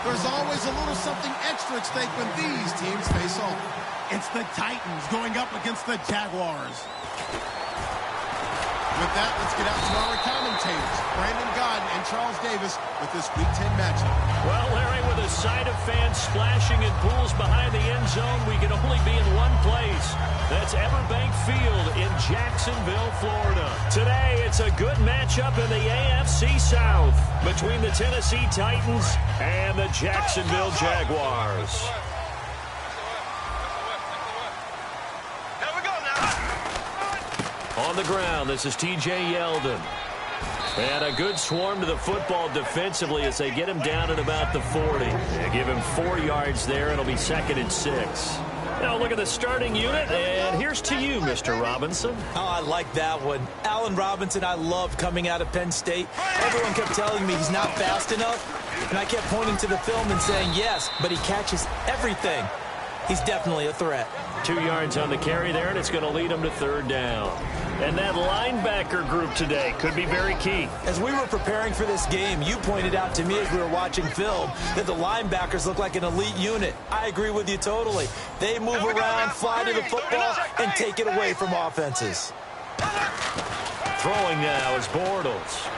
There's always a little something extra at stake when these teams face off. It's the Titans going up against the Jaguars. With that, let's get out to our commentators, Brandon Godden and Charles Davis, with this Week 10 matchup. Well, Larry, with a sight of fans splashing in pools behind the end zone, we can only be in one place. That's Everbank Field in Jacksonville, Florida. Today, it's a good matchup in the AFC South between the Tennessee Titans and the Jacksonville Jaguars. On the ground, this is TJ Yeldon. And a good swarm to the football defensively as they get him down at about the 40. They give him 4 yards there. It'll be 2nd and 6. Now look at the starting unit, and here's to you, Mr. Robinson. Oh, I like that one. Allen Robinson, I loved coming out of Penn State. Everyone kept telling me he's not fast enough, and I kept pointing to the film and saying yes, but he catches everything. He's definitely a threat. 2 yards on the carry there, and it's going to lead him to 3rd down. And that linebacker group today could be very key. As we were preparing for this game, you pointed out to me as we were watching film that the linebackers look like an elite unit. I agree with you totally. They move around, fly to the football, and take it away from offenses. Throwing now is Bortles.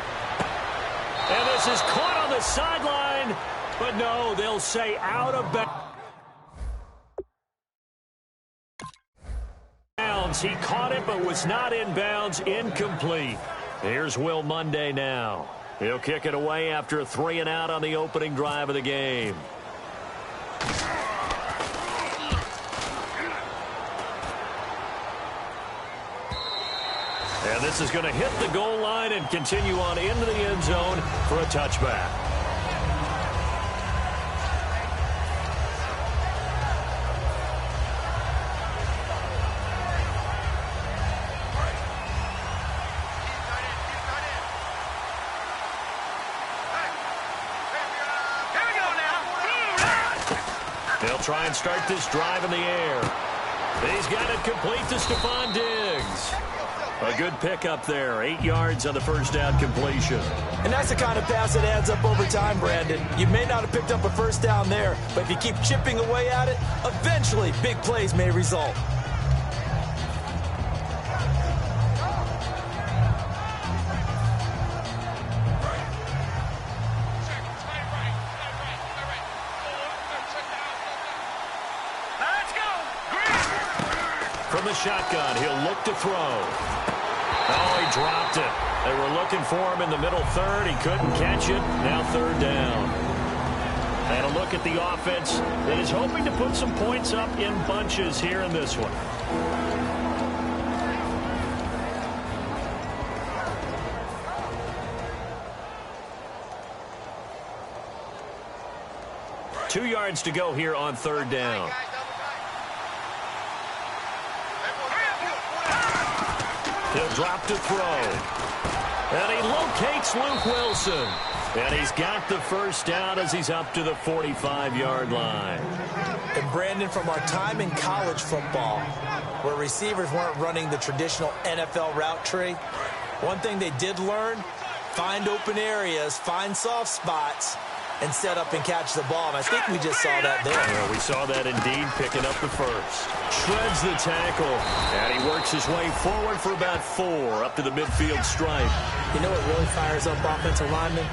And this is caught on the sideline, but no, they'll say out of bounds. He caught it but was not in bounds, incomplete. Here's Will Monday now. He'll kick it away after a 3-and-out on the opening drive of the game. And this is going to hit the goal line and continue on into the end zone for a touchback. They'll try and start this drive in the air. He's got it complete to Stephon Diggs. A good pickup there. 8 yards on the first down completion. And that's the kind of pass that adds up over time, Brandon. You may not have picked up a first down there, but if you keep chipping away at it, eventually big plays may result. From the shotgun, he'll look to throw. Oh, he dropped it. They were looking for him in the middle third. He couldn't catch it. Now 3rd down. And a look at the offense that is hoping to put some points up in bunches here in this one. Two yards to go here on 3rd down. He'll drop to throw. And he locates Luke Wilson. And he's got the first down as he's up to the 45-yard line. And Brandon, from our time in college football, where receivers weren't running the traditional NFL route tree, one thing they did learn, find open areas, find soft spots, and set up and catch the ball. And I think we just saw that there. Yeah, we saw that indeed, picking up the first. Shreds the tackle, and he works his way forward for about 4 up to the midfield stripe. You know what really fires up offensive linemen?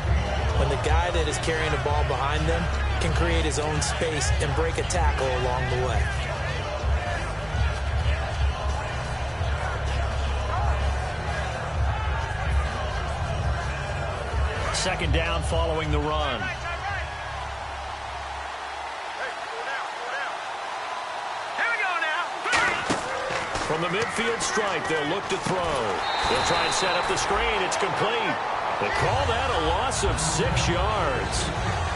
When the guy that is carrying the ball behind them can create his own space and break a tackle along the way. Second down following the run. From the midfield stripe, they'll look to throw. They'll try and set up the screen. It's complete. They call that a loss of 6 yards.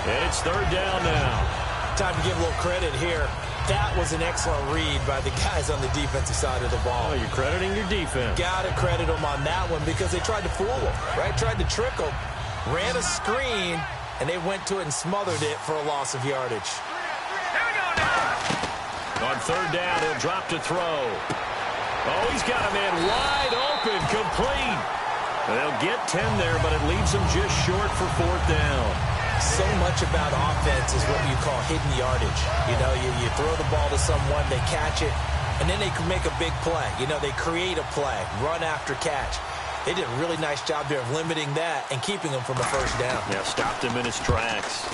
And it's 3rd down now. Time to give a little credit here. That was an excellent read by the guys on the defensive side of the ball. Oh, you're crediting your defense. Got to credit them on that one because they tried to fool them, right? Tried to trick them. Ran a screen, and they went to it and smothered it for a loss of yardage. On 3rd down, he'll drop to throw. Oh, he's got a man wide open, complete. They'll get 10 there, but it leaves him just short for 4th down. So much about offense is what you call hidden yardage. You know, you throw the ball to someone, they catch it, and then they can make a big play. You know, they create a play, run after catch. They did a really nice job there of limiting that and keeping him from a first down. Yeah, stopped him in his tracks.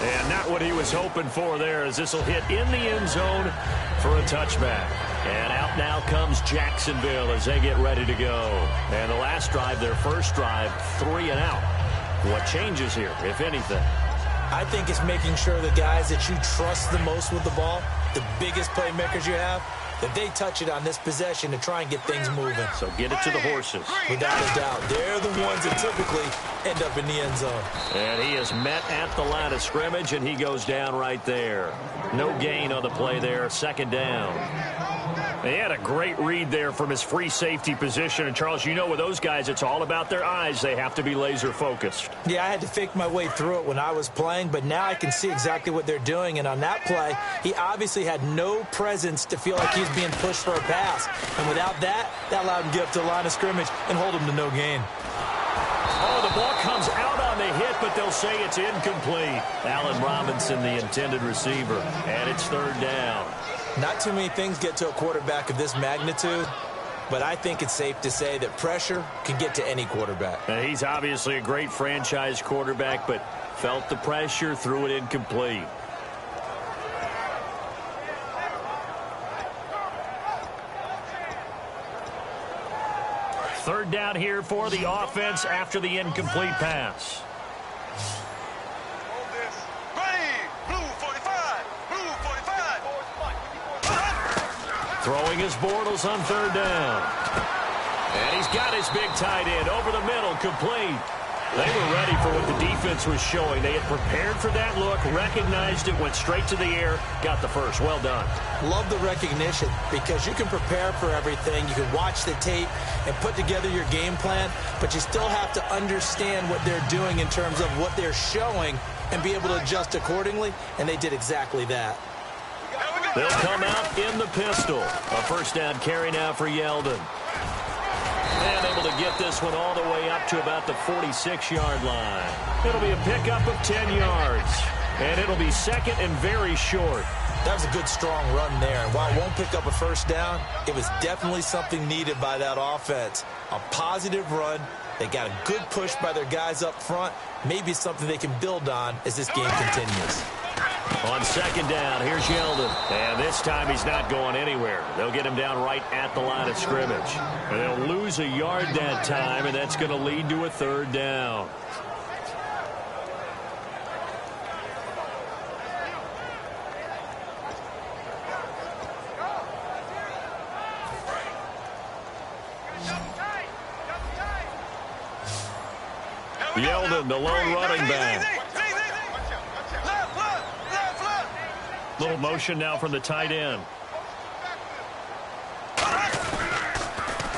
And not what he was hoping for there, as this will hit in the end zone for a touchback. And out now comes Jacksonville as they get ready to go. And the last drive, their first drive, 3 and out. What changes here, if anything? I think it's making sure the guys that you trust the most with the ball, the biggest playmakers you have, that they touch it on this possession to try and get things moving. So get it to the horses. Without a doubt. They're the ones that typically end up in the end zone. And he is met at the line of scrimmage, and he goes down right there. No gain on the play there, second down. He had a great read there from his free safety position. And, Charles, you know with those guys, it's all about their eyes. They have to be laser focused. Yeah, I had to fake my way through it when I was playing, but now I can see exactly what they're doing. And on that play, he obviously had no presence to feel like he's being pushed for a pass. And without that, that allowed him to get up to the line of scrimmage and hold him to no gain. Oh, the ball comes out on the hit, but they'll say it's incomplete. Allen Robinson, the intended receiver, and it's third down. Not too many things get to a quarterback of this magnitude, but I think it's safe to say that pressure can get to any quarterback. He's obviously a great franchise quarterback, but felt the pressure, threw it incomplete. Third down here for the offense after the incomplete pass. Throwing his Bortles on third down. And he's got his big tight end over the middle, complete. They were ready for what the defense was showing. They had prepared for that look, recognized it, went straight to the air, got the first. Well done. Love the recognition because you can prepare for everything. You can watch the tape and put together your game plan, but you still have to understand what they're doing in terms of what they're showing and be able to adjust accordingly, and they did exactly that. They'll come out in the pistol. A first down carry now for Yeldon. And able to get this one all the way up to about the 46-yard line. It'll be a pickup of 10 yards. And it'll be second and very short. That was a good, strong run there. And while it won't pick up a first down, it was definitely something needed by that offense. A positive run. They got a good push by their guys up front. Maybe something they can build on as this game continues. On second down, here's Yeldon. And this time he's not going anywhere. They'll get him down right at the line of scrimmage. And they'll lose a yard that time, and that's going to lead to a third down. Yeldon, the lone running back. Little motion now from the tight end.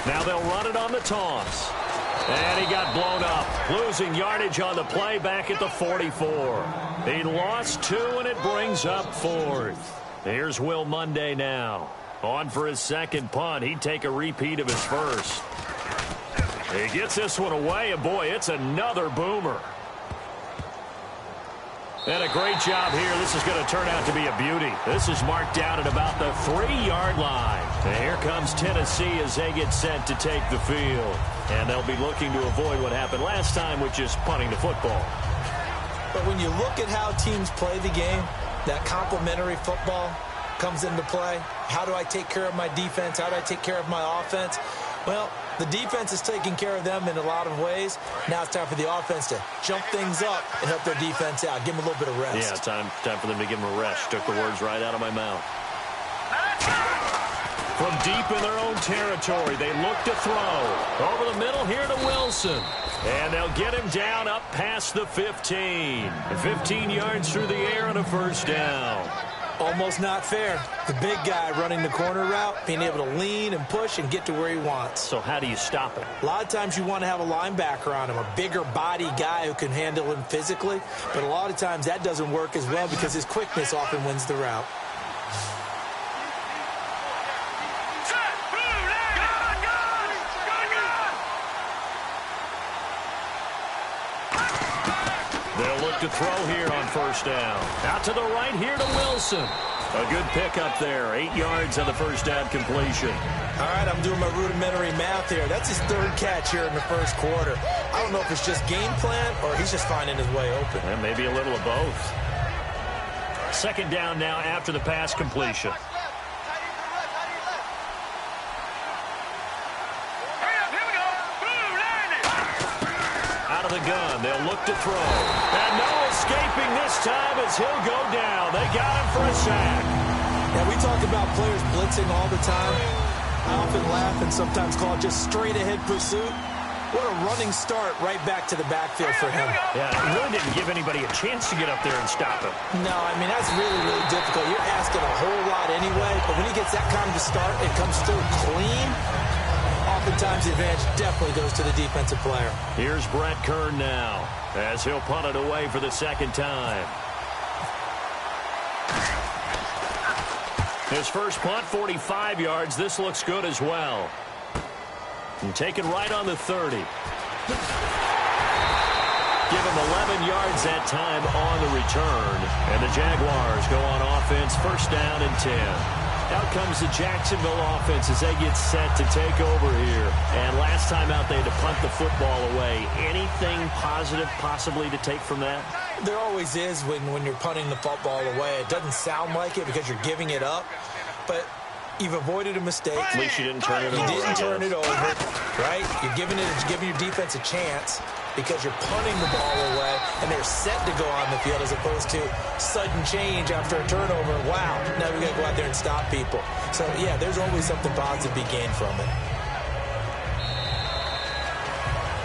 Now they'll run it on the toss. And he got blown up. Losing yardage on the play back at the 44. He lost 2, and it brings up fourth. Here's Will Monday now. On for his second punt. He'd take a repeat of his first. He gets this one away, and boy, it's another boomer. And a great job here. This is going to turn out to be a beauty. This is marked down at about the 3-yard line. And here comes Tennessee as they get set to take the field. And they'll be looking to avoid what happened last time, which is punting the football. But when you look at how teams play the game, that complementary football comes into play. How do I take care of my defense? How do I take care of my offense? Well, the defense is taking care of them in a lot of ways. Now it's time for the offense to jump things up and help their defense out. Give them a little bit of rest. Yeah, time for them to give them a rest. Took the words right out of my mouth. From deep in their own territory, they look to throw. Over the middle here to Wilson. And they'll get him down up past the 15. 15 yards through the air and a first down. Almost not fair. The big guy running the corner route, being able to lean and push and get to where he wants. So how do you stop it? A lot of times you want to have a linebacker on him, a bigger body guy who can handle him physically. But a lot of times that doesn't work as well because his quickness often wins the route. They'll look to throw here on first down. Out to the right here to Wilson. A good pickup there. 8 yards on the first down completion. All right, I'm doing my rudimentary math here. That's his 3rd catch here in the first quarter. I don't know if it's just game plan or he's just finding his way open. And maybe a little of both. Second down now after the pass completion. Out of the gun, they'll look to throw. And no escaping this time as he'll go down. They got him for a sack. Yeah, we talk about players blitzing all the time. I often laugh and sometimes call it just straight-ahead pursuit. What a running start right back to the backfield for him. Yeah, it really didn't give anybody a chance to get up there and stop him. No, I mean, that's really, really difficult. You're asking a whole lot anyway, but when he gets that kind of a start and comes through clean, oftentimes the advantage definitely goes to the defensive player. Here's Brett Kern now as he'll punt it away for the second time. His first punt, 45 yards. This looks good as well. And taken right on the 30. Give him 11 yards that time on the return. And the Jaguars go on offense, first down and 10. Out comes the Jacksonville offense as they get set to take over here. And last time out, they had to punt the football away. Anything positive possibly to take from that? There always is when you're punting the football away. It doesn't sound like it because you're giving it up. But you've avoided a mistake. At least you didn't turn it over. You didn't turn it over, right? You're giving your defense a chance because you're punting the ball away, and they're set to go on the field as opposed to sudden change after a turnover. Wow, now we got to go out there and stop people. So, yeah, there's always something positive to be gained from it.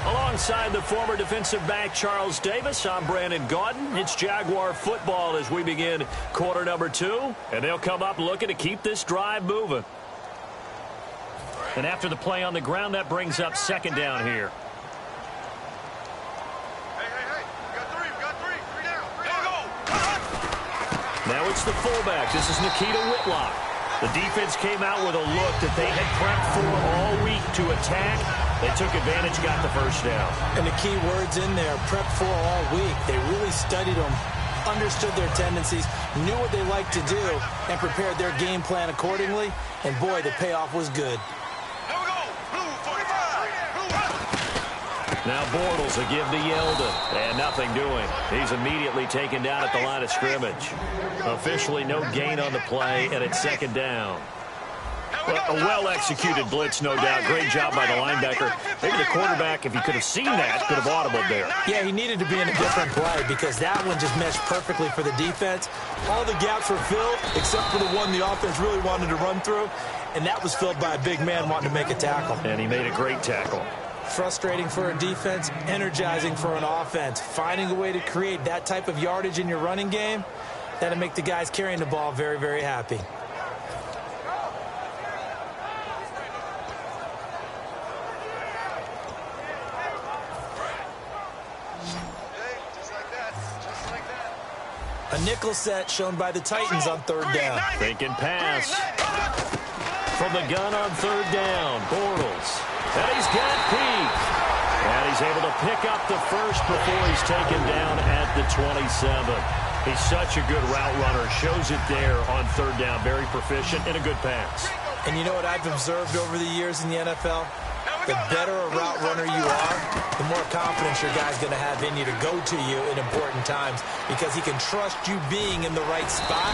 Alongside the former defensive back Charles Davis, I'm Brandon Gaudin. It's Jaguar football as we begin quarter number 2. And they'll come up looking to keep this drive moving. And after the play on the ground, that brings up second down here. Hey, we got three down. Go. Now it's the fullback. This is Nikita Whitlock. The defense came out with a look that they had prepped for all week to attack. They took advantage, got the first down. And the key words in there, prep for all week. They really studied them, understood their tendencies, knew what they liked to do, and prepared their game plan accordingly. And, boy, the payoff was good. Here we go. Blue 45. Now Bortles will give to Yeldon. And nothing doing. He's immediately taken down at the line of scrimmage. Officially no gain on the play, and it's second down. Well, a well-executed blitz, no doubt. Great job by the linebacker. Maybe the quarterback, if he could have seen that, could have audibled there. Yeah, he needed to be in a different play because that one just meshed perfectly for the defense. All the gaps were filled except for the one the offense really wanted to run through, and that was filled by a big man wanting to make a tackle. And he made a great tackle. Frustrating for a defense, energizing for an offense. Finding a way to create that type of yardage in your running game, that'll make the guys carrying the ball very, very happy. A nickel set shown by the Titans on third down. Thinking pass. From the gun on third down, Bortles. And he's got Pete. And he's able to pick up the first before he's taken down at the 27. He's such a good route runner. Shows it there on third down. Very proficient and a good pass. And you know what I've observed over the years in the NFL? The better a route runner you are, the more confidence your guy's going to have in you to go to you in important times because he can trust you being in the right spot,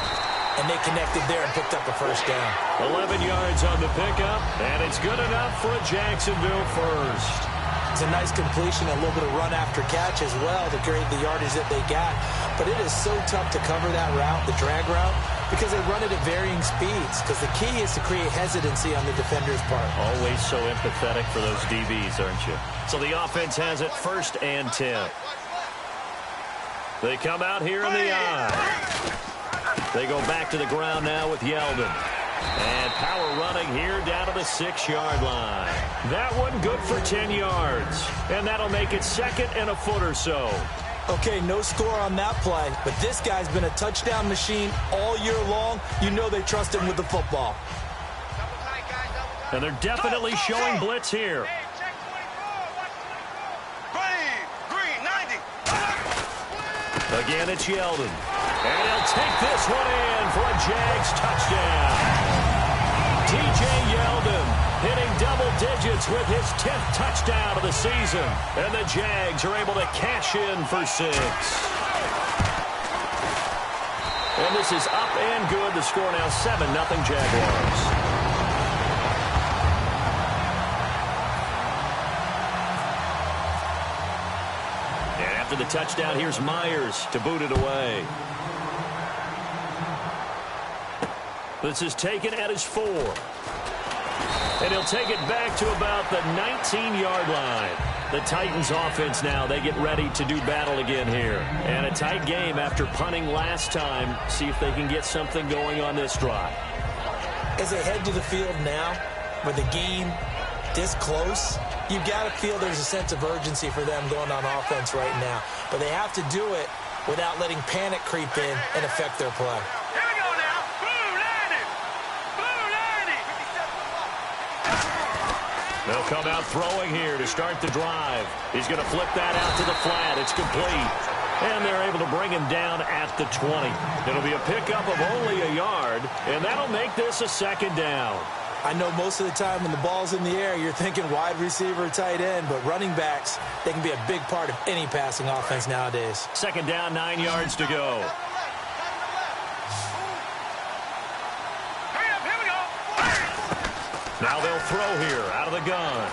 and they connected there and picked up a first down. 11 yards on the pickup, and it's good enough for a Jacksonville first. It's a nice completion, a little bit of run after catch as well to create the yardage that they got. But it is so tough to cover that route, the drag route, because they run it at varying speeds. Because the key is to create hesitancy on the defender's part. Always so empathetic for those DBs, aren't you? So the offense has it first and 10. They come out here in the eye. They go back to the ground now with Yeldon. And power running here down to the 6-yard line. That one good for 10 yards. And that'll make it second and a foot or so. Okay, no score on that play, but this guy's been a touchdown machine all year long. You know they trust him with the football. And they're definitely showing blitz here. Again, it's Yeldon. And he'll take this one in for a Jags touchdown. T.J. Yeldon hitting double digits with his 10th touchdown of the season. And the Jags are able to cash in for 6. And this is up and good. The score now 7-0 Jaguars. After the touchdown, here's Myers to boot it away. This is taken at his 4. And he'll take it back to about the 19-yard line. The Titans offense now, they get ready to do battle again here. And a tight game after punting last time. See if they can get something going on this drive. As they head to the field now, with the game this close, you've got to feel there's a sense of urgency for them going on offense right now. But they have to do it without letting panic creep in and affect their play. Here we go now. Blue landing. Blue landing. They'll come out throwing here to start the drive. He's going to flip that out to the flat. It's complete. And they're able to bring him down at the 20. It'll be a pickup of only a yard, and that'll make this a 2nd down. I know most of the time when the ball's in the air, you're thinking wide receiver, tight end, but running backs, they can be a big part of any passing offense nowadays. 2nd down, 9 yards to go. Hurry up, here we go. Now they'll throw here out of the gun.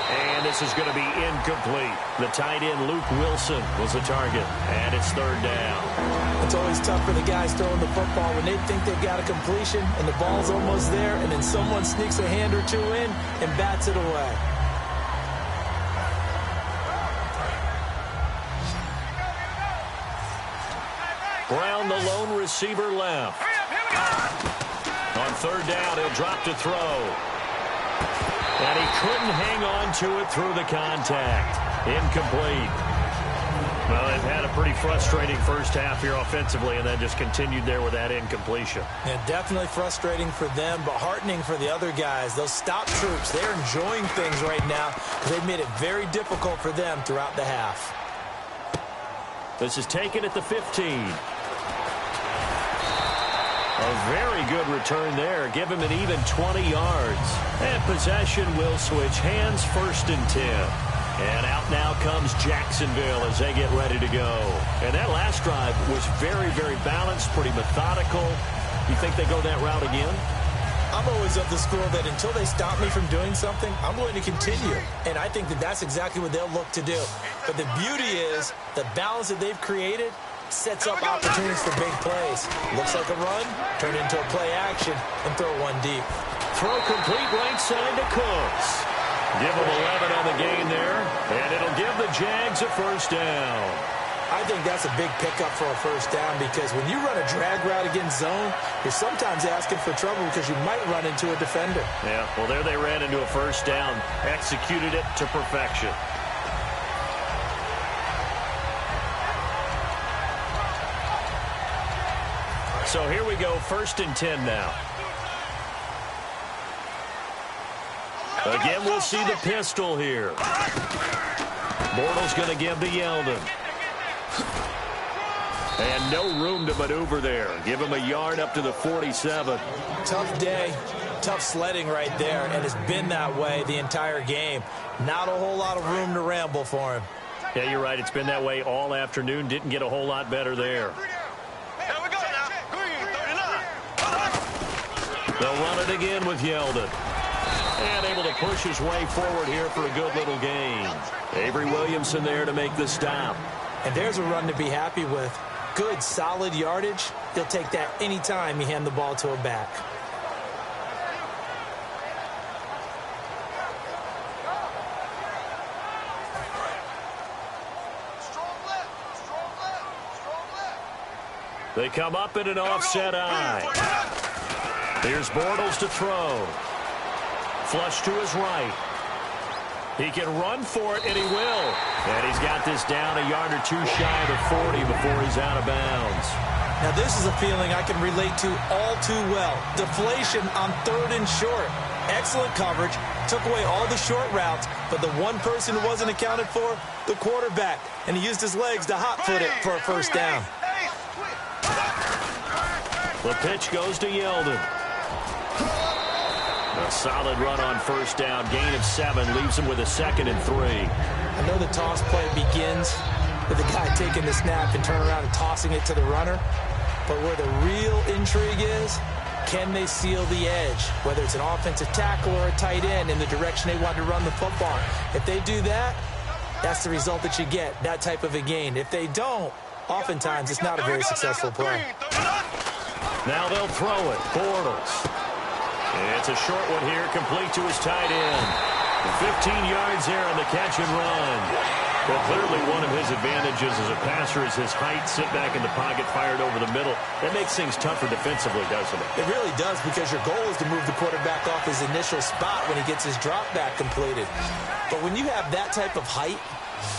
And this is going to be incomplete. The tight end, Luke Wilson, was the target. And it's 3rd down. It's always tough for the guys throwing the football when they think they've got a completion and the ball's almost there, and then someone sneaks a hand or two in and bats it away. Brown, the lone receiver, left. Hurry up, here we go. On 3rd down, he'll drop to throw. And he couldn't hang on to it through the contact. Incomplete. Well, they've had a pretty frustrating first half here offensively, and then just continued there with that incompletion. Yeah, definitely frustrating for them, but heartening for the other guys. Those stop troops, they're enjoying things right now because they've made it very difficult for them throughout the half. This is taken at the 15. A very good return there. Give him an even 20 yards. And possession will switch hands, 1st and 10. And out now comes Jacksonville as they get ready to go. And that last drive was very, very balanced, pretty methodical. You think they go that route again? I'm always of the school that until they stop me from doing something, I'm going to continue. And I think that that's exactly what they'll look to do. But the beauty is the balance that they've created sets up opportunities for big plays. Looks like a run, turn into a play action, and throw one deep. Throw complete right side to Cooks. Give them 11 on the game there, and it'll give the Jags a 1st down. I think that's a big pickup for a 1st down because when you run a drag route against zone, you're sometimes asking for trouble because you might run into a defender. Yeah, well, there they ran into a 1st down, executed it to perfection. So here we go, 1st and 10 now. Again, we'll see the pistol here. Bortles going to give to Yeldon. And no room to maneuver there. Give him a yard up to the 47. Tough day, tough sledding right there, and it's been that way the entire game. Not a whole lot of room to ramble for him. Yeah, you're right. It's been that way all afternoon. Didn't get a whole lot better there. Here we go now. Green, 39. They'll run it again with Yeldon. And able to push his way forward here for a good little gain. Avery Williamson there to make the stop. And there's a run to be happy with. Good, solid yardage. He'll take that anytime you hand the ball to a back. They come up in an offset eye. Here's Bortles to throw. Flush to his right. He can run for it, and he will. And he's got this down a yard or two shy of the 40 before he's out of bounds. Now, this is a feeling I can relate to all too well. Deflation on 3rd and short. Excellent coverage, took away all the short routes, but the one person who wasn't accounted for, the quarterback, and he used his legs to hot-foot it for a first down. The pitch goes to Yeldon. A solid run on first down. Gain of 7 leaves him with a 2nd and 3. I know the toss play begins with the guy taking the snap and turning around and tossing it to the runner. But where the real intrigue is, can they seal the edge? Whether it's an offensive tackle or a tight end in the direction they want to run the football. If they do that, that's the result that you get, that type of a gain. If they don't, oftentimes it's not a very successful play. Now they'll throw it. Bortles. It's a short one here, complete to his tight end. 15 yards there on the catch and run. Well, clearly one of his advantages as a passer is his height, sit back in the pocket, fired over the middle. That makes things tougher defensively, doesn't it? It really does, because your goal is to move the quarterback off his initial spot when he gets his drop back completed. But when you have that type of height,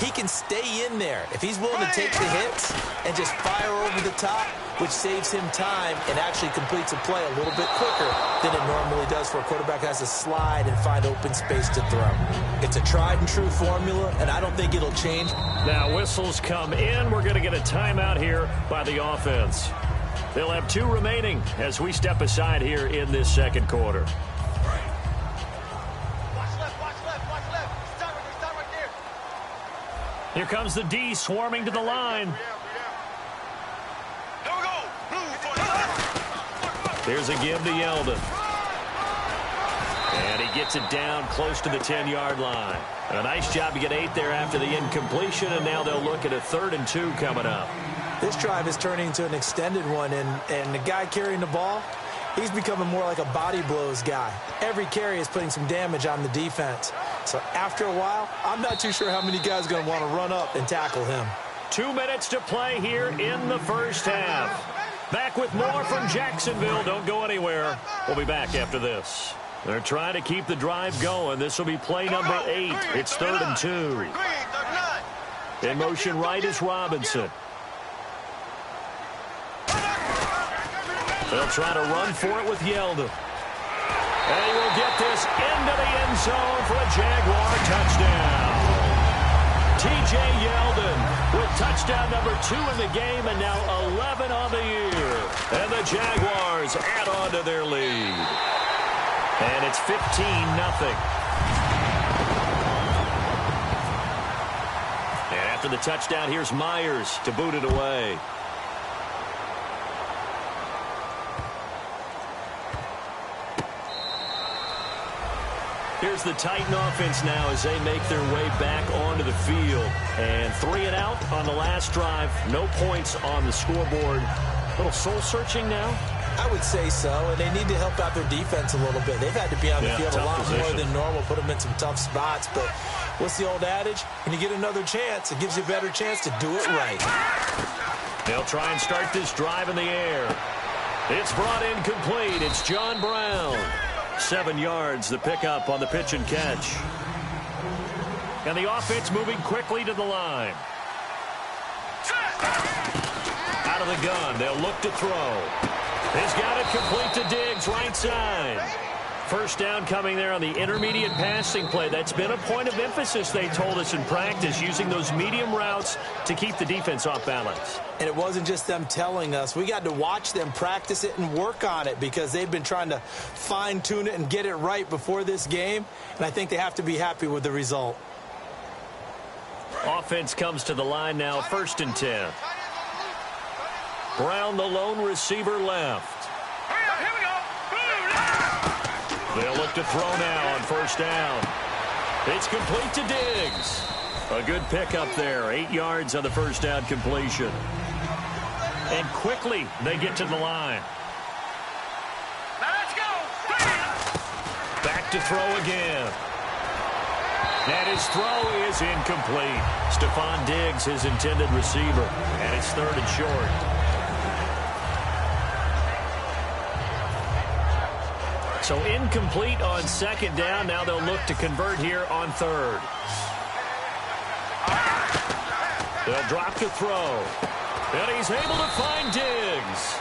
he can stay in there. If he's willing to take the hits and just fire over the top, which saves him time and actually completes a play a little bit quicker than it normally does for a quarterback who has to slide and find open space to throw. It's a tried and true formula, and I don't think it'll change. Now whistles come in. We're going to get a timeout here by the offense. They'll have 2 remaining as we step aside here in this second quarter. Here comes the D swarming to the line. Here's a give to Yeldon. And he gets it down close to the 10-yard line. A nice job to get 8 there after the incompletion, and now they'll look at a 3rd and 2 coming up. This drive is turning into an extended one, and the guy carrying the ball, he's becoming more like a body blows guy. Every carry is putting some damage on the defense. So after a while, I'm not too sure how many guys are going to want to run up and tackle him. 2 minutes to play here in the first half. Back with more from Jacksonville. Don't go anywhere. We'll be back after this. They're trying to keep the drive going. This will be play number 8. It's 3rd and 2. In motion right is Robinson. They'll try to run for it with Yeldon. And he will get this into the end zone for a Jaguar touchdown. T.J. Yeldon with touchdown number 2 in the game, and now 11 on the year. And the Jaguars add on to their lead. And it's 15-0. And after the touchdown, here's Myers to boot it away. Here's the Titan offense now as they make their way back onto the field. And 3 and out on the last drive. No points on the scoreboard. A little soul-searching now? I would say so, and they need to help out their defense a little bit. They've had to be on the field a lot more than normal, put them in some tough spots. But what's the old adage? When you get another chance, it gives you a better chance to do it right. They'll try and start this drive in the air. It's brought in complete. It's John Brown. 7 yards, the pickup on the pitch and catch. And the offense moving quickly to the line. Out of the gun, they'll look to throw. He's got it complete to Diggs, right side. First down coming there on the intermediate passing play. That's been a point of emphasis, they told us in practice, using those medium routes to keep the defense off balance. And it wasn't just them telling us. We got to watch them practice it and work on it because they've been trying to fine-tune it and get it right before this game. And I think they have to be happy with the result. Offense comes to the line now, 1st and 10. Brown, the lone receiver, left. They'll look to throw now on first down. It's complete to Diggs. A good pickup there. 8 yards on the first down completion. And quickly they get to the line. Now let's go. Back to throw again. And his throw is incomplete. Stephon Diggs, his intended receiver. And it's 3rd and short. So incomplete on 2nd down. Now they'll look to convert here on 3rd. They'll drop to throw. And he's able to find Diggs.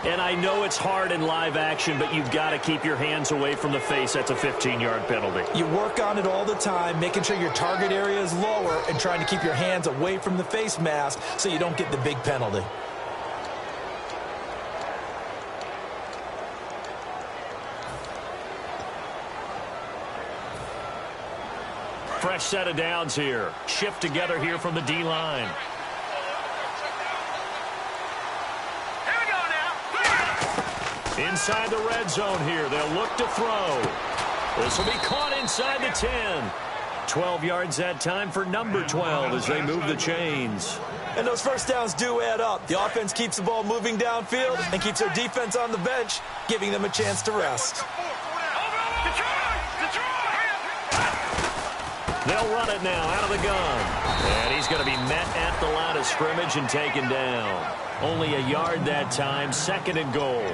And I know it's hard in live action, but you've got to keep your hands away from the face. That's a 15-yard penalty. You work on it all the time, making sure your target area is lower and trying to keep your hands away from the face mask so you don't get the big penalty. Fresh set of downs here. Shift together here from the D-line. Here we go now. Inside the red zone here. They'll look to throw. This will be caught inside the 10. 12 yards that time for number 12 as they move the chains. And those first downs do add up. The offense keeps the ball moving downfield and keeps their defense on the bench, giving them a chance to rest. They'll run it now out of the gun. And he's going to be met at the line of scrimmage and taken down. Only a yard that time, 2nd and goal.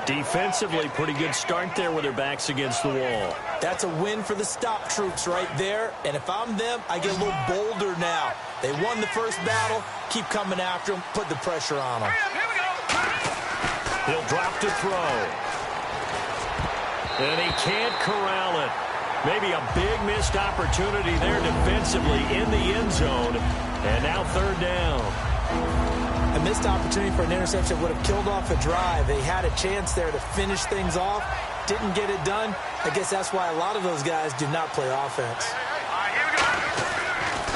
Defensively, pretty good start there with their backs against the wall. That's a win for the stop troops right there. And if I'm them, I get a little bolder now. They won the first battle. Keep coming after them. Put the pressure on them. He'll drop to throw. And he can't corral it. Maybe a big missed opportunity there defensively in the end zone. And now 3rd down. A missed opportunity for an interception would have killed off a drive. They had a chance there to finish things off. Didn't get it done. I guess that's why a lot of those guys do not play offense.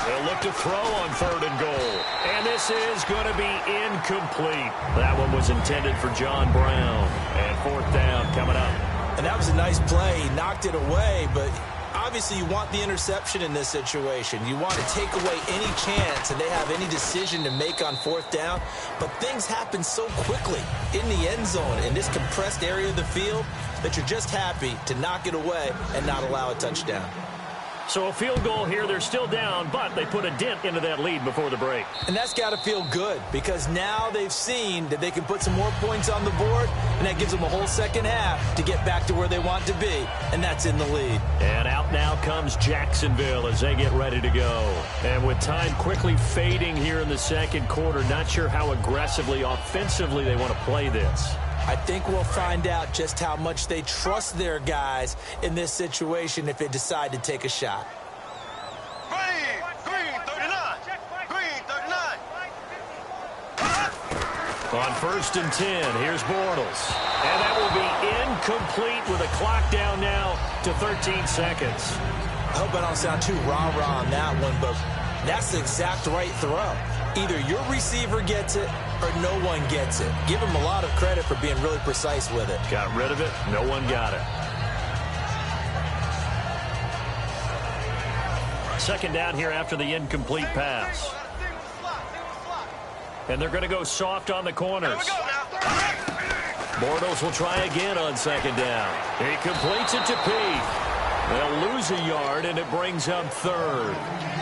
They'll look to throw on 3rd and goal. And this is going to be incomplete. That one was intended for John Brown. And 4th down coming up. And that was a nice play. He knocked it away, but obviously you want the interception in this situation. You want to take away any chance and they have any decision to make on 4th down. But things happen so quickly in the end zone in this compressed area of the field that you're just happy to knock it away and not allow a touchdown. So a field goal here. They're still down, but they put a dent into that lead before the break. And that's got to feel good because now they've seen that they can put some more points on the board, and that gives them a whole second half to get back to where they want to be, and that's in the lead. And out now comes Jacksonville as they get ready to go. And with time quickly fading here in the 2nd quarter, not sure how aggressively, offensively they want to play this. I think we'll find out just how much they trust their guys in this situation if they decide to take a shot. Green 39. Green 39. On 1st and 10, here's Bortles. And that will be incomplete with a clock down now to 13 seconds. I hope I don't sound too rah-rah on that one, but that's the exact right throw. Either your receiver gets it or no one gets it. Give him a lot of credit for being really precise with it. Got rid of it. No one got it. 2nd down here after the incomplete pass. And they're going to go soft on the corners. Bortles will try again on 2nd down. He completes it to Peake. They'll lose a yard, and it brings up 3rd.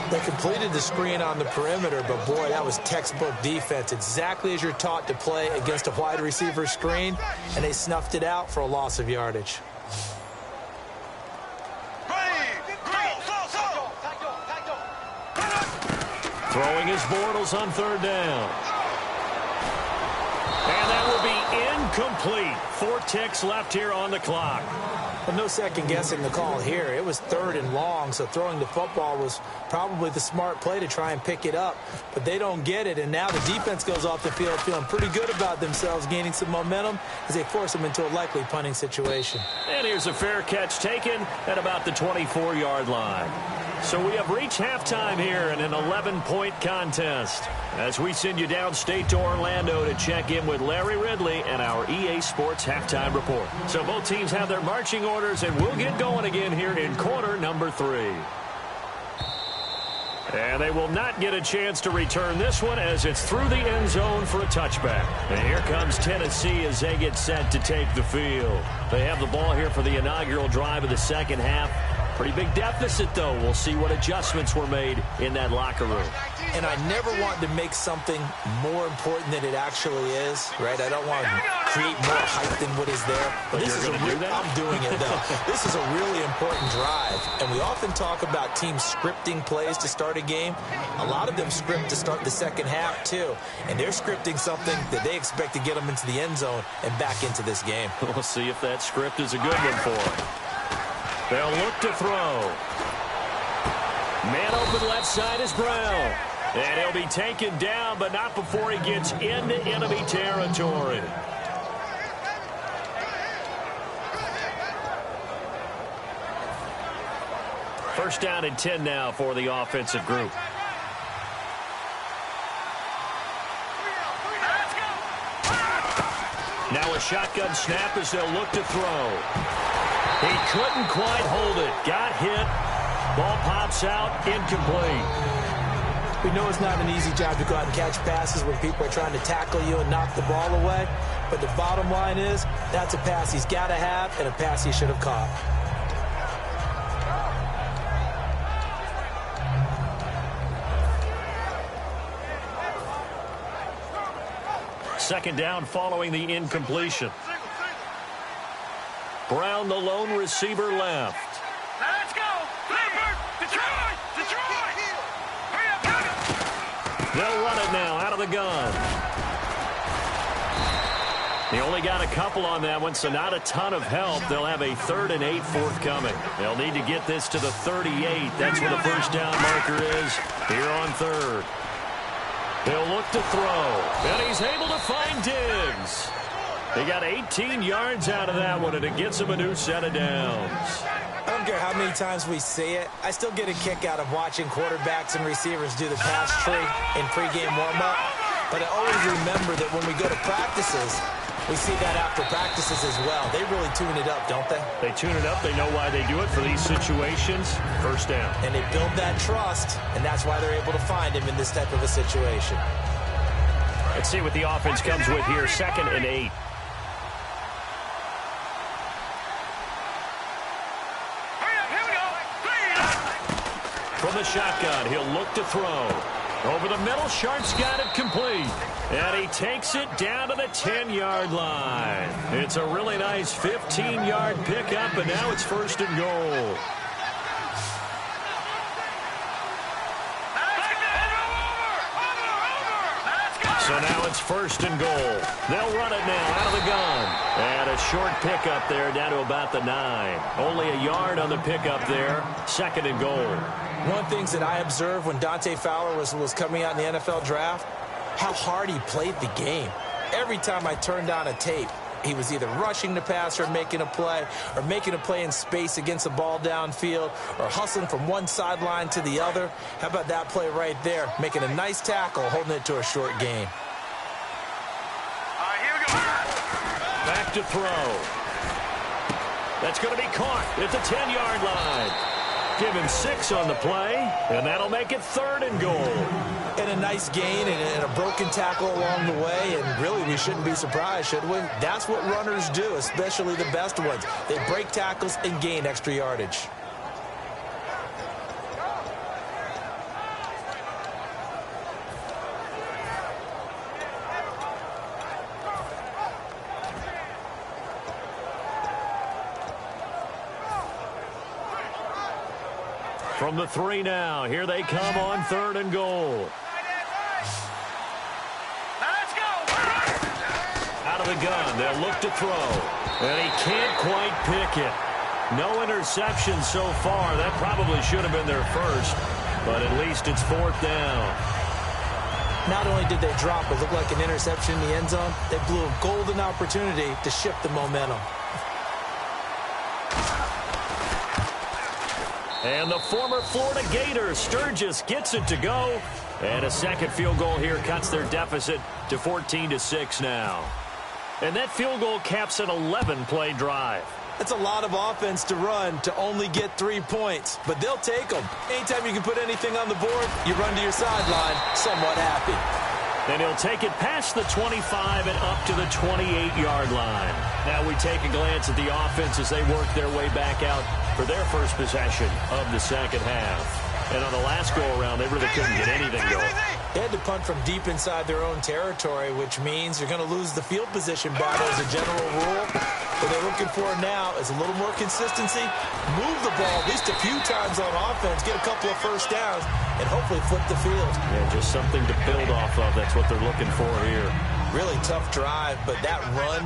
They completed the screen on the perimeter, but boy, that was textbook defense. Exactly as you're taught to play against a wide receiver screen, and they snuffed it out for a loss of yardage. Throwing his Bortles on 3rd down. And that will be incomplete. 4 ticks left here on the clock. Well, no second guessing the call here. It was 3rd and long, so throwing the football was probably the smart play to try and pick it up. But they don't get it, and now the defense goes off the field feeling pretty good about themselves, gaining some momentum as they force them into a likely punting situation. And here's a fair catch taken at about the 24-yard line. So we have reached halftime here in an 11-point contest as we send you downstate to Orlando to check in with Larry Ridley and our EA Sports Halftime Report. So both teams have their marching orders, and we'll get going again here in quarter number 3. And they will not get a chance to return this one as it's through the end zone for a touchback. And here comes Tennessee as they get set to take the field. They have the ball here for the inaugural drive of the 2nd half. Pretty big deficit, though. We'll see what adjustments were made in that locker room. And I never want to make something more important than it actually is, right? I don't want to create more hype than what is there. But this is I'm doing it, though. This is a really important drive. And we often talk about teams scripting plays to start a game. A lot of them script to start the second half, too. And they're scripting something that they expect to get them into the end zone and back into this game. We'll see if that script is a good one for them. They'll look to throw. Man open left side is Brown. And he'll be taken down, but not before he gets into enemy territory. First down and 10 now for the offensive group. Now a shotgun snap as they'll look to throw. He couldn't quite hold it. Got hit. Ball pops out, incomplete. We know it's not an easy job to go out and catch passes when people are trying to tackle you and knock the ball away. But the bottom line is, that's a pass he's got to have and a pass he should have caught. Second down following the incompletion. Brown, the lone receiver, left. Let's go! Clifford! Detroit! Detroit! Hurry up, hurry up! They'll run it now out of the gun. He only got a couple on that one, so not a ton of help. They'll have a 3rd and 8 forthcoming. They'll need to get this to the 38. That's where the first down marker is here on 3rd. He'll look to throw, and he's able to find Diggs. They got 18 yards out of that one, and it gets him a new set of downs. I don't care how many times we say it, I still get a kick out of watching quarterbacks and receivers do the pass tree in pregame warm-up. But I always remember that when we go to practices, we see that after practices as well. They really tune it up, don't they? They tune it up. They know why they do it for these situations. First down. And they build that trust, and that's why they're able to find him in this type of a situation. Let's see what the offense comes with here. 2nd and 8. From the shotgun, he'll look to throw. Over the middle, Sharp's got it complete. And he takes it down to the 10-yard line. It's a really nice 15-yard pickup, and now it's 1st and goal. So now it's 1st and goal. They'll run it now out of the gun. And a short pickup there down to about the 9. Only a yard on the pickup there. 2nd and goal. One of the things that I observed when Dante Fowler was coming out in the NFL draft, how hard he played the game. Every time I turned on a tape, he was either rushing the passer, making a play in space against the ball downfield, or hustling from one sideline to the other. How about that play right there, making a nice tackle, holding it to a short gain. All right, here we go. Back to throw. That's going to be caught at the 10-yard line. Give him 6 on the play, and that'll make it 3rd and goal. And a nice gain and a broken tackle along the way, and really we shouldn't be surprised, should we? That's what runners do, especially the best ones. They break tackles and gain extra yardage. From the 3 now, here they come on 3rd and goal. Let's go. Out of the gun, they'll look to throw. And he can't quite pick it. No interception so far. That probably should have been their first, but at least it's 4th down. Not only did they drop what looked like an interception in the end zone, they blew a golden opportunity to shift the momentum. And the former Florida Gator, Sturgis, gets it to go. And a second field goal here cuts their deficit to 14-6 now. And that field goal caps an 11-play drive. That's a lot of offense to run to only get 3 points, but they'll take them. Anytime you can put anything on the board, you run to your sideline somewhat happy. And he'll take it past the 25 and up to the 28-yard line. Now we take a glance at the offense as they work their way back out for their first possession of the second half. And on the last go-around, they really couldn't get anything going. They had to punt from deep inside their own territory, which means you're going to lose the field position battle as a general rule. What they're looking for now is a little more consistency, move the ball at least a few times on offense, get a couple of first downs, and hopefully flip the field. Yeah, just something to build off of. That's what they're looking for here. Really tough drive, but that run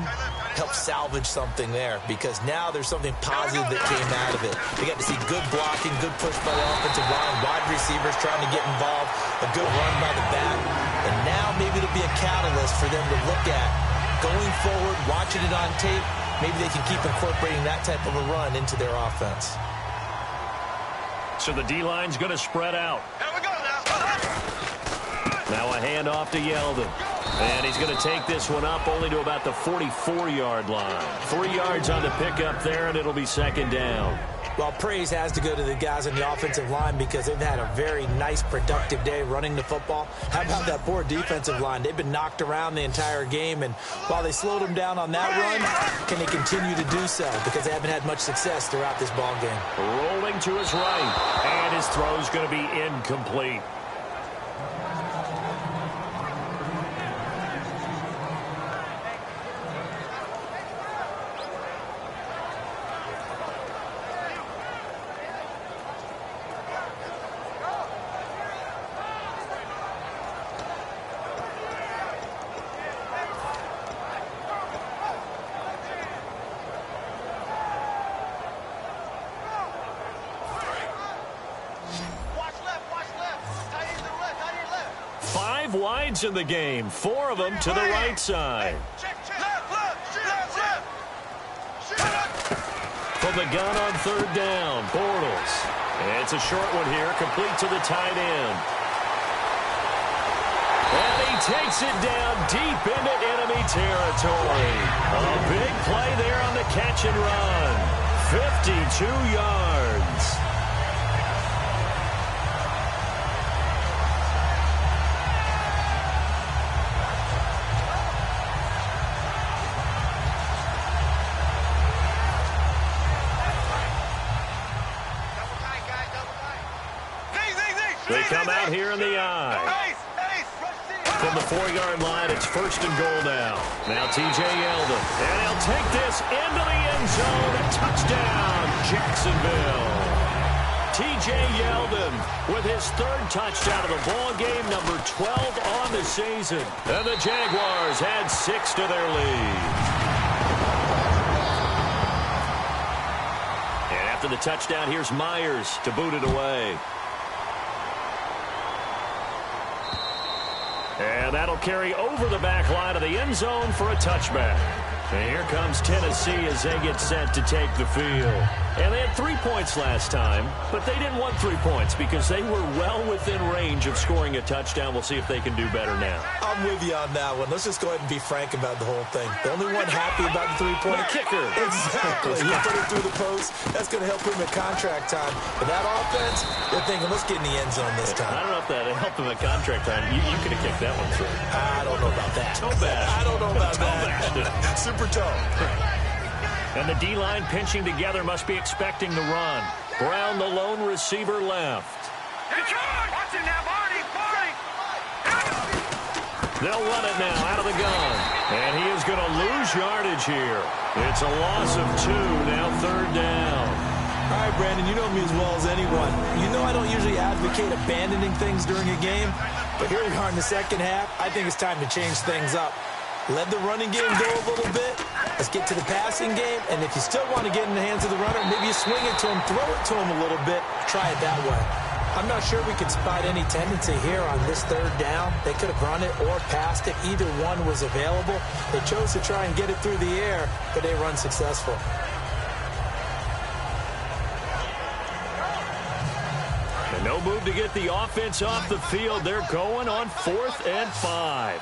helped salvage something there because now there's something positive that came out of it. They got to see good blocking, good push by the offensive line, wide receivers trying to get involved, a good run by the back, and now maybe it'll be a catalyst for them to look at going forward, watching it on tape. Maybe they can keep incorporating that type of a run into their offense. So the D-line's going to spread out. Here we go now. Now a handoff to Yeldon. And he's going to take this one up only to about the 44-yard line. 3 yards on the pickup there, and it'll be second down. Well, praise has to go to the guys on the offensive line because they've had a very nice, productive day running the football. How about that poor defensive line? They've been knocked around the entire game, and while they slowed them down on that run, can they continue to do so? Because they haven't had much success throughout this ball game. Rolling to his right, and his throw's going to be incomplete. Wides in the game, 4 of them to the right side. From the gun on third down, Bortles. It's a short one here, complete to the tight end. And he takes it down deep into enemy territory. A big play there on the catch and run. 52 yards. They come out here in the eye. From the 4-yard line, it's first and goal now. Now T.J. Yeldon. And he'll take this into the end zone. A touchdown, Jacksonville. T.J. Yeldon with his 3rd touchdown of the ball game, number 12 on the season. And the Jaguars add 6 to their lead. And after the touchdown, here's Myers to boot it away. And that'll carry over the back line of the end zone for a touchback. And here comes Tennessee as they get set to take the field. And they had 3 points last time, but they didn't want 3 points because they were well within range of scoring a touchdown. We'll see if they can do better now. I'm with you on that one. Let's just go ahead and be frank about the whole thing. The only one happy about the 3-point kicker. Exactly. He put it through the post. That's going to help him at contract time. But that offense, they're thinking, let's get in the end zone this time. I don't know if that helped him at contract time. You could have kicked that one through. I don't know about that. Toe bash. I don't know about toe that. Bash. Super toe. And the D-line pinching together must be expecting the run. Brown, the lone receiver, left. Watch it now, Barney. They'll run it now out of the gun. And he is going to lose yardage here. It's a loss of 2, now 3rd down. All right, Brandon, you know me as well as anyone. You know I don't usually advocate abandoning things during a game, but here we are in the second half. I think it's time to change things up. Let the running game go a little bit. Let's get to the passing game, and if you still want to get in the hands of the runner, maybe you swing it to him, throw it to him a little bit, try it that way. I'm not sure we could spot any tendency here on this 3rd down. They could have run it or passed it. Either one was available. They chose to try and get it through the air, but they were unsuccessful. And no move to get the offense off the field. They're going on 4th and 5.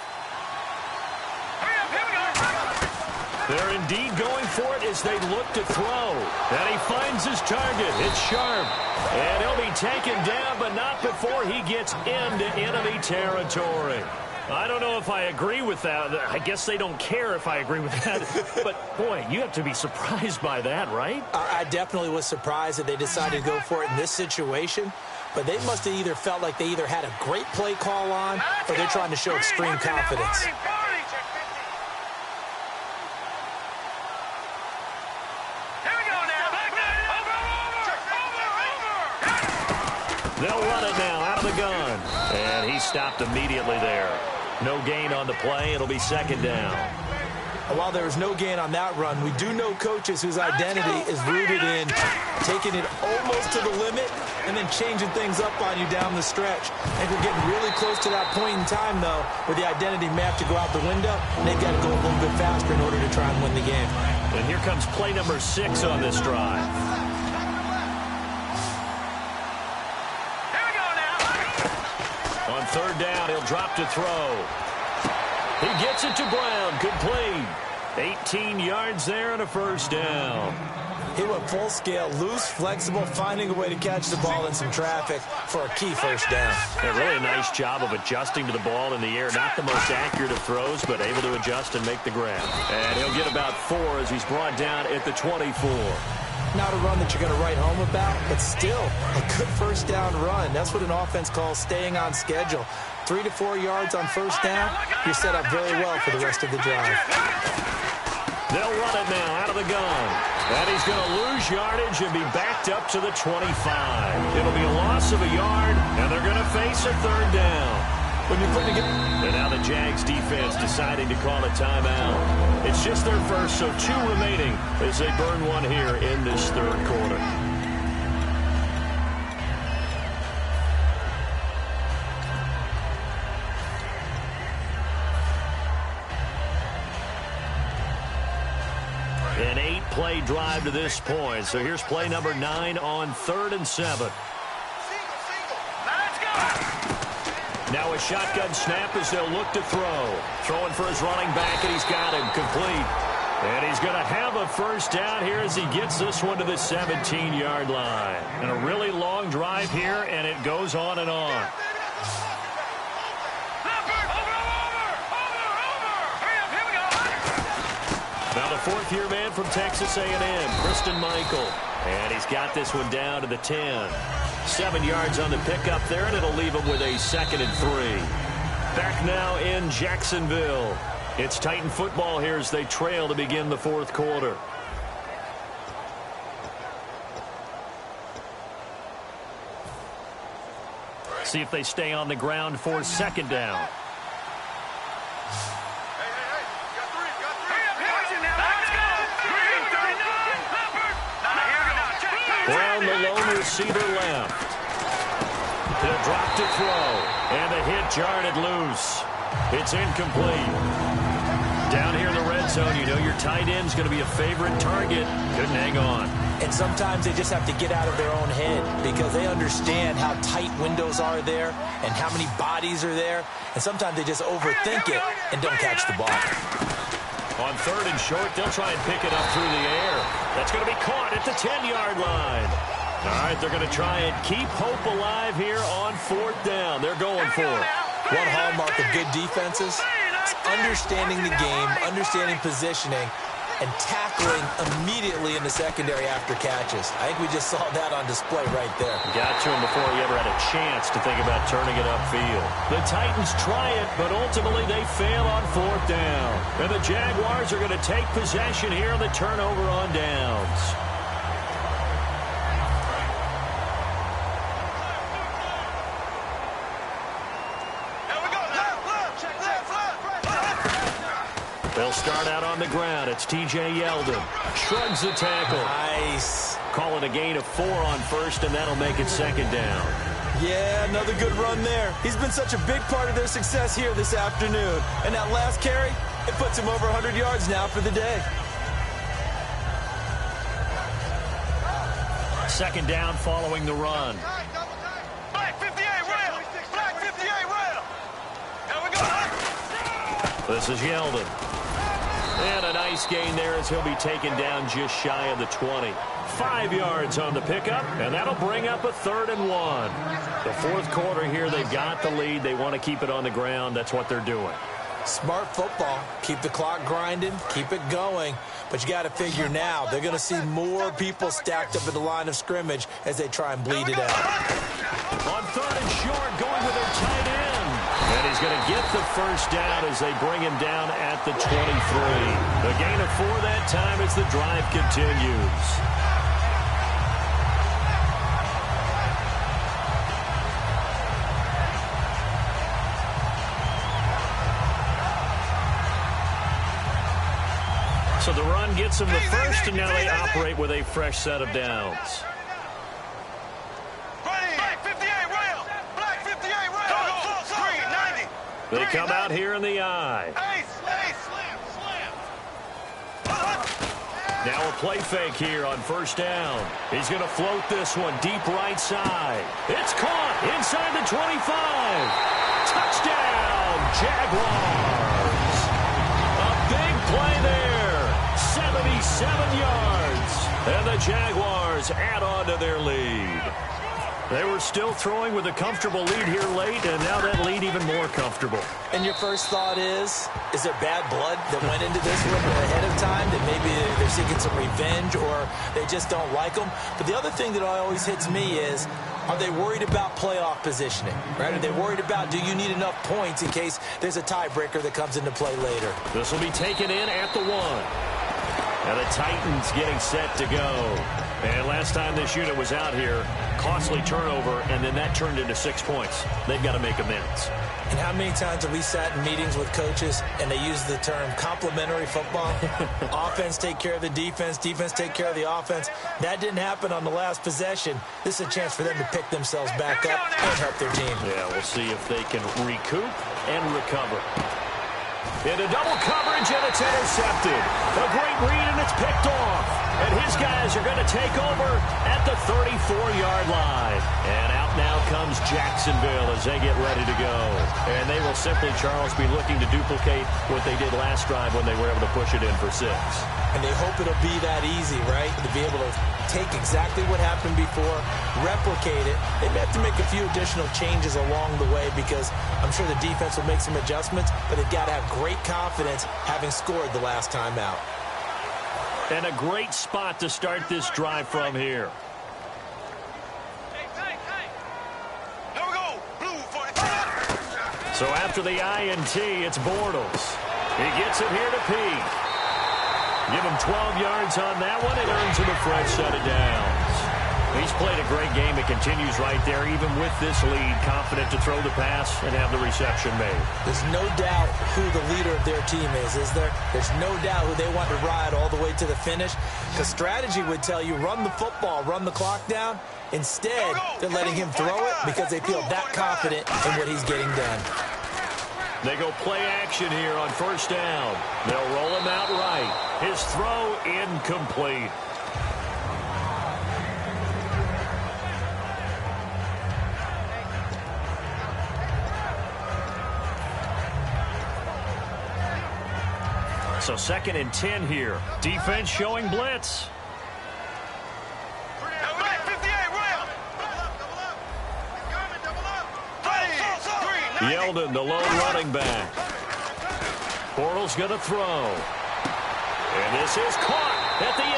They're indeed going for it as they look to throw. And he finds his target. It's Sharp. And he'll be taken down, but not before he gets into enemy territory. I don't know if I agree with that. I guess they don't care if I agree with that. But, boy, you have to be surprised by that, right? I definitely was surprised that they decided to go for it in this situation. but they must have either felt like they either had a great play call on or they're trying to show extreme confidence. They'll run it now out of the gun. And he stopped immediately there. No gain on the play. It'll be second down. While there was no gain on that run, we do know coaches whose identity is rooted in taking it almost to the limit and then changing things up on you down the stretch. I think we're getting really close to that point in time, though, where the identity may have to go out the window, and they've got to go a little bit faster in order to try and win the game. And here comes play number 6 on this drive. On third down, he'll drop to throw. He gets it to Brown. Complete. 18 yards there and a first down. He went full scale, loose, flexible, finding a way to catch the ball in some traffic for a key first down. Yeah, really a nice job of adjusting to the ball in the air. Not the most accurate of throws, but able to adjust and make the grab. And he'll get about 4 as he's brought down at the 24. Not a run that you're going to write home about, but still a good first down run. That's what an offense calls staying on schedule. 3 to 4 yards on first down, you're set up very well for the rest of the drive. They'll run it now out of the gun. And he's going to lose yardage and be backed up to the 25. It'll be a loss of a yard, and they're going to face a third down. When you're putting together. And now the Jags defense deciding to call a timeout. It's just their first, so 2 remaining as they burn one here in this third quarter. An 8-play drive to this point. So here's play number 9 on 3rd and 7. Let's go! Now a shotgun snap as they'll look to throw. Throwing for his running back, and he's got him complete. And he's going to have a first down here as he gets this one to the 17-yard line. And a really long drive here, and it goes on and on. Now the 4th-year man from Texas A&M, Christian Michael. And he's got this one down to the 10. 7 yards on the pickup there, and it'll leave him with a 2nd and 3. Back now in Jacksonville. It's Titan football here as they trail to begin the 4th quarter. See if they stay on the ground for 2nd down. Brown, the lone receiver left. He'll drop to throw. And the hit jarred loose. It's incomplete. Down here in the red zone, you know your tight end's going to be a favorite target. Couldn't hang on. And sometimes they just have to get out of their own head because they understand how tight windows are there and how many bodies are there. And sometimes they just overthink it and don't catch the ball. On 3rd and short, they'll try and pick it up through the air. That's going to be caught at the 10-yard line. All right, they're going to try and keep hope alive here on 4th down. They're going for it. One hallmark of good defenses is understanding the game, understanding positioning, and tackling immediately in the secondary after catches. I think we just saw that on display right there. Got to him before he ever had a chance to think about turning it upfield. The Titans try it, but ultimately they fail on 4th down. And the Jaguars are going to take possession here on the turnover on downs. They'll start out on the ground. It's T.J. Yeldon. Shrugs the tackle. Nice. Call it a gain of 4 on 1st, and that'll make it 2nd down. Yeah, another good run there. He's been such a big part of their success here this afternoon. And that last carry, it puts him over 100 yards now for the day. 2nd down following the run. Black 58 rail! Black 58 rail! Here we go! This is Yeldon. And a nice gain there as he'll be taken down just shy of the 20. 5 yards on the pickup, and that'll bring up a 3rd and 1. The 4th quarter here, they've got the lead. They want to keep it on the ground. That's what they're doing. Smart football. Keep the clock grinding. Keep it going. But you got to figure now, they're going to see more people stacked up at the line of scrimmage as they try and bleed it out. third and short, going with their tight end. And he's going to get the first down as they bring him down at the 23. The gain of 4 that time as the drive continues. So the run gets them the first, and now they operate with a fresh set of downs. They come out here in the eye. Now a play fake here on first down. He's going to float this one deep right side. It's caught inside the 25. Touchdown, Jaguars. A big play there. 77 yards. And the Jaguars add on to their lead. They were still throwing with a comfortable lead here late, and now that lead even more comfortable. And your first thought is there bad blood that went into this one ahead of time, that maybe they're seeking some revenge or they just don't like them? But the other thing that always hits me is, are they worried about playoff positioning? Right? Are they worried about, do you need enough points in case there's a tiebreaker that comes into play later? This will be taken in at the 1. And the Titans getting set to go. And last time this unit was out here, costly turnover, and then that turned into 6 points. They've got to make amends. And how many times have we sat in meetings with coaches and they use the term complementary football? Offense take care of the defense, defense take care of the offense. That didn't happen on the last possession. This is a chance for them to pick themselves back up and help their team. Yeah, we'll see if they can recoup and recover. Into double coverage, and it's intercepted. A great read, and it's picked off. And his guys are going to take over at the 34-yard line. And out now comes Jacksonville as they get ready to go. And they will simply, Charles, be looking to duplicate what they did last drive when they were able to push it in for 6. And they hope it'll be that easy, right? To be able to take exactly what happened before, replicate it. They may have to make a few additional changes along the way because I'm sure the defense will make some adjustments, but they've got to have great confidence having scored the last time out. And a great spot to start this drive from here. So after the INT, it's Bortles. He gets it here to Peak. Give him 12 yards on that one. It earns him a fresh set of downs. He's played a great game. It continues right there, even with this lead, confident to throw the pass and have the reception made. There's no doubt who the leader of their team is there? There's no doubt who they want to ride all the way to the finish. Because strategy would tell you, run the football, run the clock down. Instead, they're letting him throw it because they feel that confident in what he's getting done. They go play action here on first down. They'll roll him out right. His throw incomplete. So 2nd and 10 here. Defense showing blitz. Yeldon, the lone running back. Bortles going to throw. And this is caught at the 8.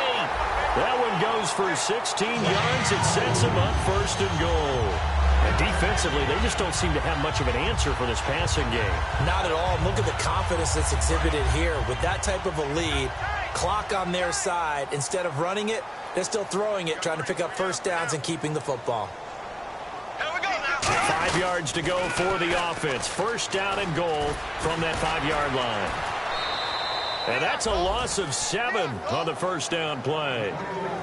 That one goes for 16 yards. It sets him up 1st and goal. And defensively, they just don't seem to have much of an answer for this passing game. Not at all. Look at the confidence that's exhibited here. With that type of a lead, clock on their side, instead of running it, they're still throwing it, trying to pick up first downs and keeping the football. 5 yards to go for the offense. 1st down and goal from that 5-yard line. And that's a loss of 7 on the 1st down play.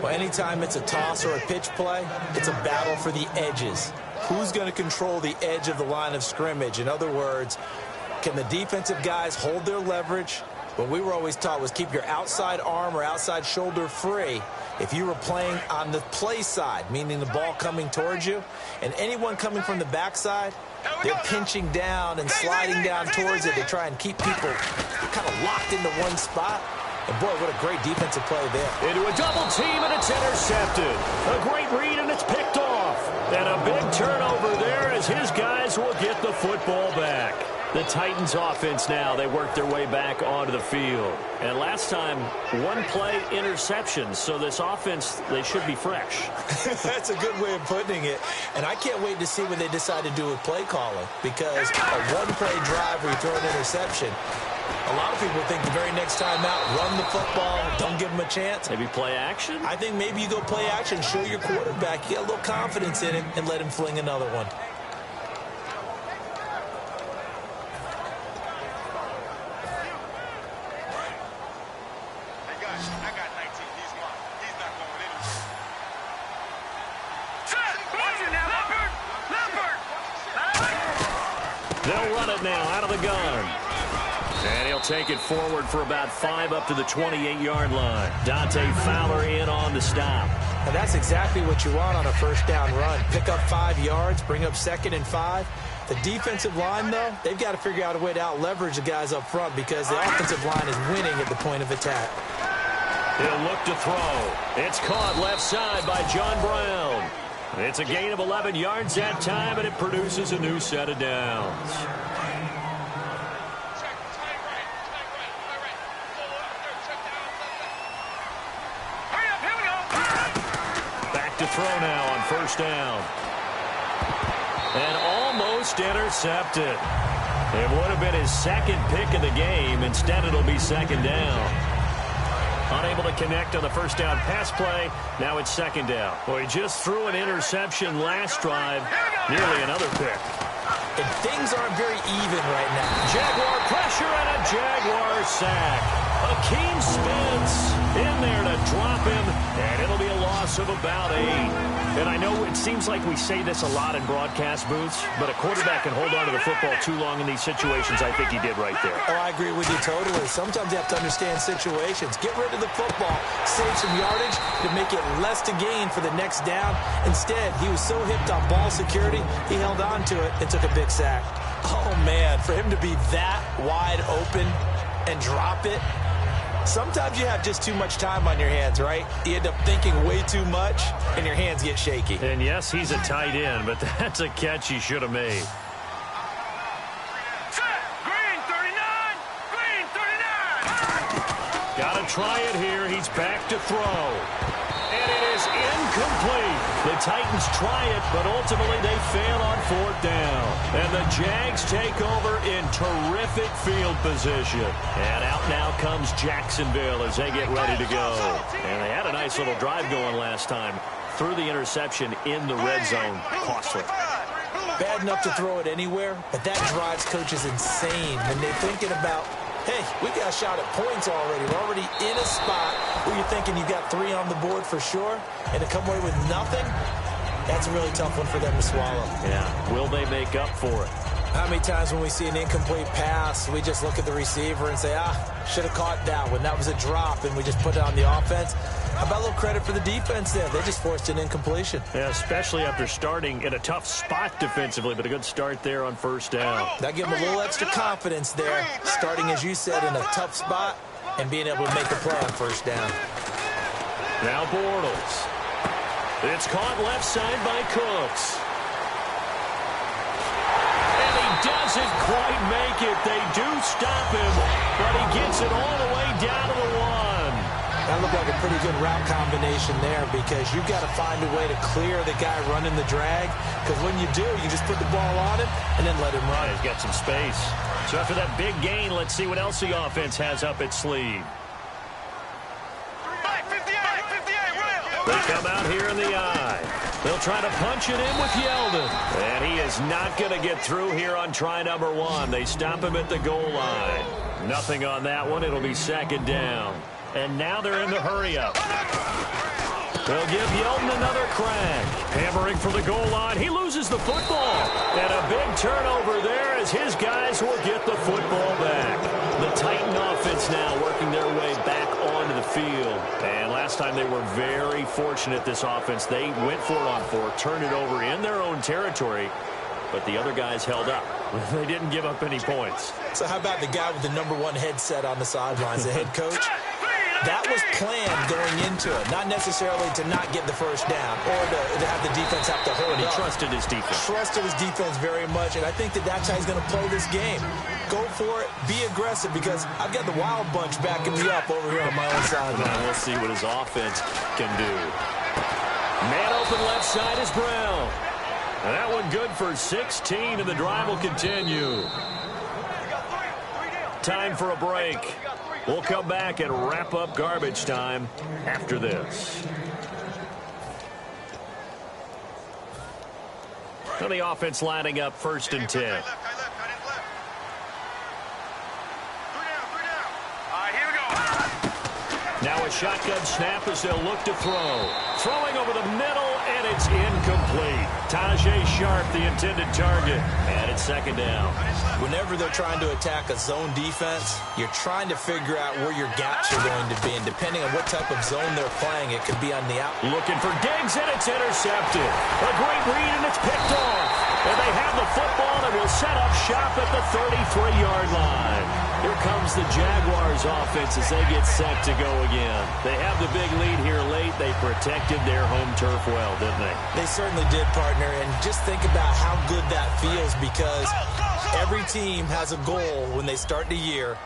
Well, anytime it's a toss or a pitch play, it's a battle for the edges. Who's going to control the edge of the line of scrimmage? In other words, can the defensive guys hold their leverage? What we were always taught was keep your outside arm or outside shoulder free if you were playing on the play side, meaning the ball coming towards you. And anyone coming from the backside, they're pinching down and sliding down towards it to try and keep people kind of locked into one spot. And, boy, what a great defensive play there. Into a double team, and it's intercepted. A great read, and it's picked off. And a big turnover there as his guys will get the football back. The Titans offense now, they work their way back onto the field. And last time, one play interception. So this offense, they should be fresh. That's a good way of putting it. And I can't wait to see what they decide to do with play calling. Because a one-play drive where you throw an interception, a lot of people think the very next time out, run the football, don't give them a chance. Maybe play action? I think maybe you go play action, show your quarterback, you get a little confidence in him, and let him fling another one. They'll run it now out of the gun. And he'll take it forward for about 5 up to the 28-yard line. Dante Fowler in on the stop. And that's exactly what you want on a first down run. Pick up 5 yards, bring up 2nd and 5. The defensive line, though, they've got to figure out a way to out-leverage the guys up front because the offensive line is winning at the point of attack. He'll look to throw. It's caught left side by John Brown. It's a gain of 11 yards that time, and it produces a new set of downs. Back to throw now on first down. And almost intercepted. It would have been his second pick of the game. Instead, it'll be second down. Unable to connect on the first down pass play. Now it's second down. Well, he just threw an interception last drive. Nearly another pick. And things aren't very even right now. Jaguar pressure and a Jaguar sack. Akeem Spence in there to drop him. And it'll be a loss of about 8. And I know it seems like we say this a lot in broadcast booths, but a quarterback can hold on to the football too long in these situations. I think he did right there. Oh, I agree with you totally. Sometimes you have to understand situations. Get rid of the football, save some yardage to make it less to gain for the next down. Instead, he was so hipped on ball security, he held on to it and took a big sack. Oh, man, for him to be that wide open and drop it. Sometimes you have just too much time on your hands, right? You end up thinking way too much, and your hands get shaky. And yes, he's a tight end, but that's a catch he should have made. Green 39! Green 39! Got to try it here. He's back to throw. And it is incomplete. The Titans try it, but ultimately they fail on fourth down. And the Jags take over in terrific field position. And out now comes Jacksonville as they get ready to go. And they had a nice little drive going last time. Threw the interception in the red zone. Costly. Bad enough to throw it anywhere, but that drives coaches insane when they're thinking about, hey, we got a shot at points already. We're already in a spot where you're thinking you got 3 on the board for sure, and to come away with nothing, that's a really tough one for them to swallow. Yeah, will they make up for it? How many times when we see an incomplete pass, we just look at the receiver and say, should have caught that one. That was a drop, and we just put it on the offense. How about a little credit for the defense there? They just forced an incompletion. Yeah, especially after starting in a tough spot defensively, but a good start there on first down. That gave them a little extra confidence there, starting, as you said, in a tough spot and being able to make a play on first down. Now Bortles. It's caught left side by Cooks. And he doesn't quite make it. They do stop him, but he gets it all the way down to the 1. That looked like a pretty good route combination there because you've got to find a way to clear the guy running the drag, because when you do, you just put the ball on him and then let him run. He's got some space. So after that big gain, let's see what else the offense has up its sleeve. They come out here in the eye. They'll try to punch it in with Yeldon. And he is not going to get through here on try number 1. They stop him at the goal line. Nothing on that one. It'll be second down. And now they're in the hurry-up. They'll give Yeldon another crack. Hammering for the goal line. He loses the football. And a big turnover there as his guys will get the football back. The Titan offense now working their way back onto the field. And last time they were very fortunate, this offense. They went for it on 4, turned it over in their own territory. But the other guys held up. They didn't give up any points. So how about the guy with the #1 headset on the sidelines, the head coach? that was planned going into it, not necessarily to not get the first down or to have the defense have to hold it. He trusted his defense. Trusted his defense very much, and I think that's how he's going to play this game. Go for it, be aggressive, because I've got the Wild Bunch backing me up over here on my own sideline. We'll see what his offense can do. Man open left side is Brown. And that one good for 16, and the drive will continue. Time for a break. We'll come back and wrap up garbage time after this. So the offense lining up 1st and 10. Now a shotgun snap as they'll look to throw. Throwing over the middle, and it's incomplete. Tajay Sharp, the intended target, and it's 2nd down. Whenever they're trying to attack a zone defense, you're trying to figure out where your gaps are going to be, and depending on what type of zone they're playing, it could be on the out. Looking for Diggs, and it's intercepted. A great read, and it's picked off. And they have the football and will set up shop at the 33-yard line. Here comes the Jaguars offense as they get set to go again. They have the big lead here late. They protected their home turf well, didn't they? They certainly did, partner. And just think about how good that feels, because every team has a goal when they start the year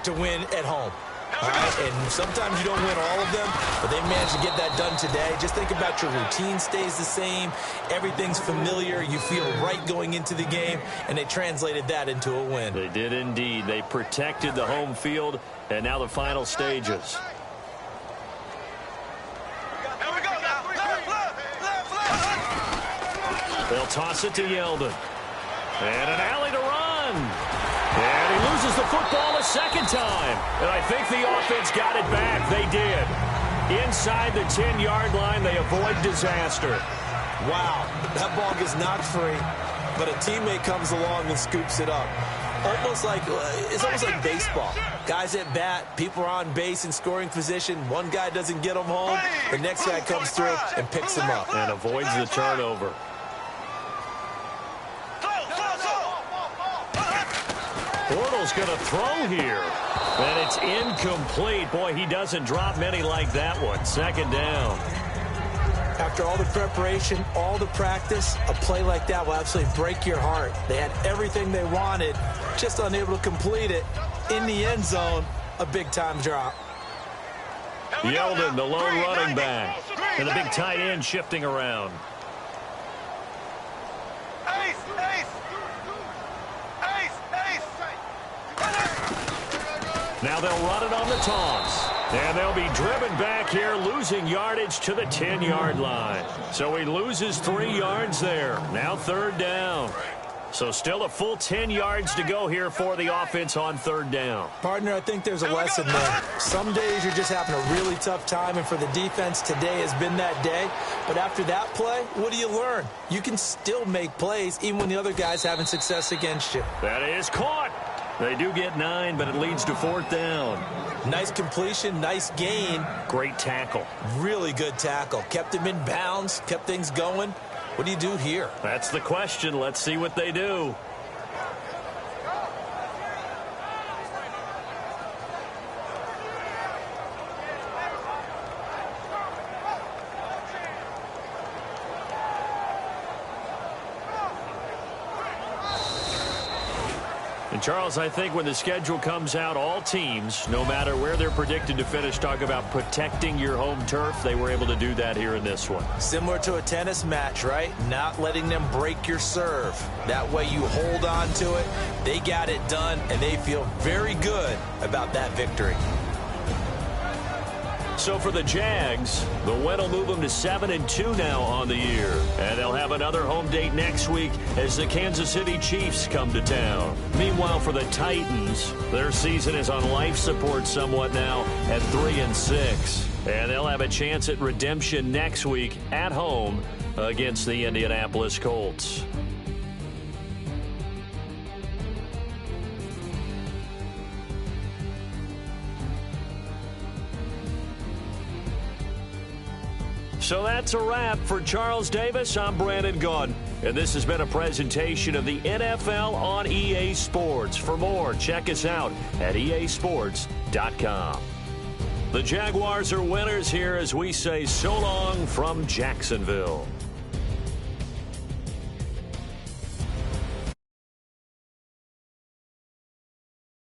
to win at home. All right? And sometimes you don't win all of them, but they managed to get that done today. Just think about your routine stays the same. Everything's familiar. You feel right going into the game, and they translated that into a win. They did indeed. They protected the home field, and now the final stages. They'll toss it to Yeldon. And an alley to run. And he loses the football a 2nd time. And I think the offense got it back. They did. Inside the 10-yard line, they avoid disaster. Wow, that ball gets knocked free, but a teammate comes along and scoops it up. It's almost like baseball. Guys at bat, people are on base in scoring position. One guy doesn't get them home. The next guy comes through and picks him up. And avoids the turnover. Bortles going to throw here. And it's incomplete. Boy, he doesn't drop many like that one. 2nd down. After all the preparation, all the practice, a play like that will absolutely break your heart. They had everything they wanted, just unable to complete it. In the end zone, a big-time drop. Yeldon, the lone running back. And the big tight end shifting around. Now they'll run it on the toss. And they'll be driven back here, losing yardage to the 10-yard line. So he loses 3 yards there. Now 3rd down. So still a full 10 yards to go here for the offense on 3rd down. Partner, I think there's a lesson there. Some days you're just having a really tough time, and for the defense, today has been that day. But after that play, what do you learn? You can still make plays even when the other guy's having success against you. That is caught. They do get 9, but it leads to 4th down. Nice completion, nice gain. Great tackle. Really good tackle. Kept him in bounds, kept things going. What do you do here? That's the question. Let's see what they do. And, Charles, I think when the schedule comes out, all teams, no matter where they're predicted to finish, talk about protecting your home turf. They were able to do that here in this one. Similar to a tennis match, right? Not letting them break your serve. That way you hold on to it. They got it done, and they feel very good about that victory. So for the Jags, the win will move them to 7-2 now on the year. And they'll have another home date next week as the Kansas City Chiefs come to town. Meanwhile, for the Titans, their season is on life support somewhat now at 3-6. And they'll have a chance at redemption next week at home against the Indianapolis Colts. So that's a wrap. For Charles Davis, I'm Brandon Gaudin. And this has been a presentation of the NFL on EA Sports. For more, check us out at easports.com. The Jaguars are winners here as we say so long from Jacksonville.